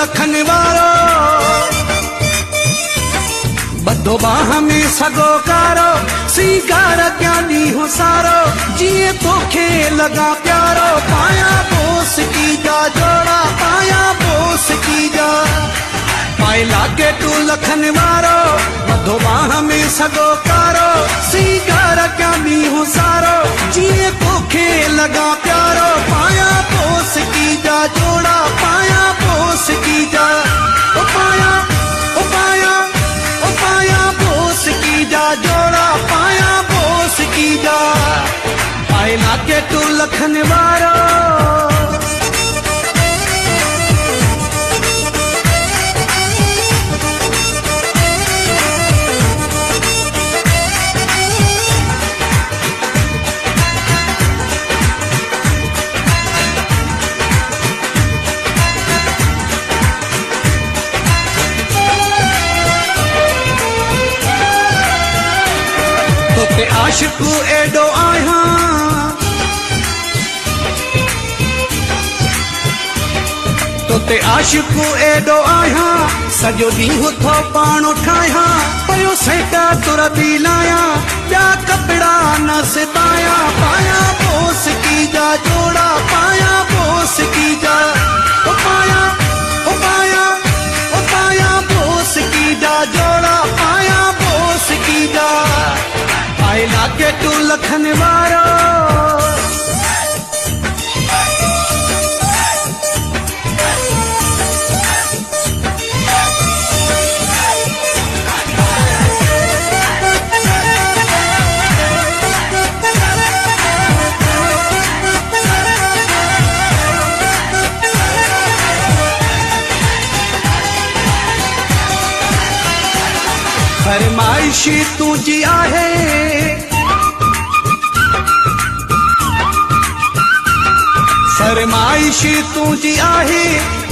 लखन वारो बधो बाह में सगो कारो सीगार क्या दी हो सारो जिए तोखे लगा प्यारो पाया बोस की जा जोड़ा पाया बोस की जा पाए लागे तू लखन वारो बधो बाह में सगो कारो सीगार क्या दी हो सारो जिए तोखे लगा प्यारो पाया बोस की जा जोड़ा पाया बोस की जा ओ पाया ओ पाया ओ पाया बोस की जा जोड़ा पाया बोस की जा पाए लागे तू लखन वारो तोते आशिकू एडो आया तोते आशिकू एडो आया सजो ॾींहुं थो पाण ठाहिया पयो सेटा तुर बि लाया ॿिया कपिड़ा न सिताया पाया बोस की जा जोड़ा पाया बोस की जा ओ पाया ओ पाया ओ पाया बोस की जा जोड़ा पाया बोस की जा पाए लागे तू लखन वारो फरमाइशी तुझी आहे फरमाइशी तुझी आहे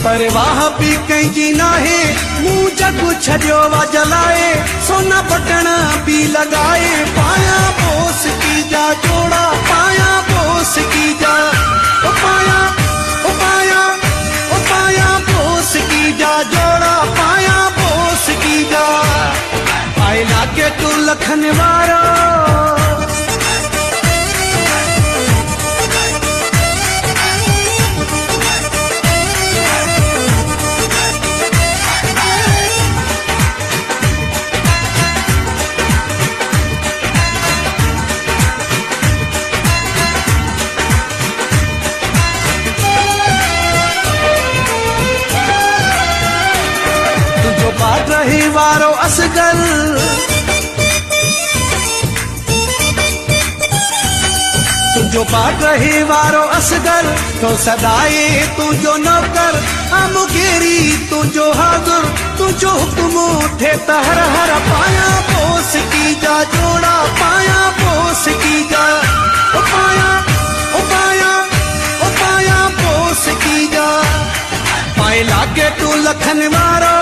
परवाह भी कंहिंजी नाहे मूं जग छॾियो वा जलाए सोना बटण भी लगाए पाया बोस की जा जोड़ा पाया बोस की जा ओ पाया ओ पाया ओ पाया बोस की जा जोड़ा पाया बोस की जा पाए लागे तू लखन वारो बात रही वारो असगर तुझो पाट रही वारो असगर तो सदाए तुझो नौकर हम घेरी तुझो हाजुर तुझो हुक्म उठे तहर हर पाया बोस की जा जोड़ा पाया बोस की जा ओ पाया ओ पाया ओ पाया बोस की जा पाए लागे तू लखन वारो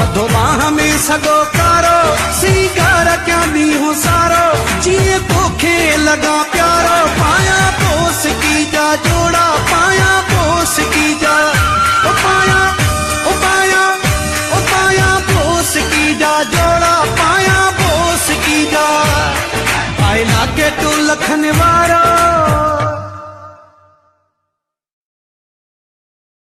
बधो बाह में सगो कारो सीगार क्या दी हो सारो जिए तोखे लगा प्यारो पाया बोस की जा जोड़ा पाया बोस की जा ओ पाया ओ पाया ओ पाया बोस की जा जोड़ा पाया बोस की जा पाए लागे तू लखन वारो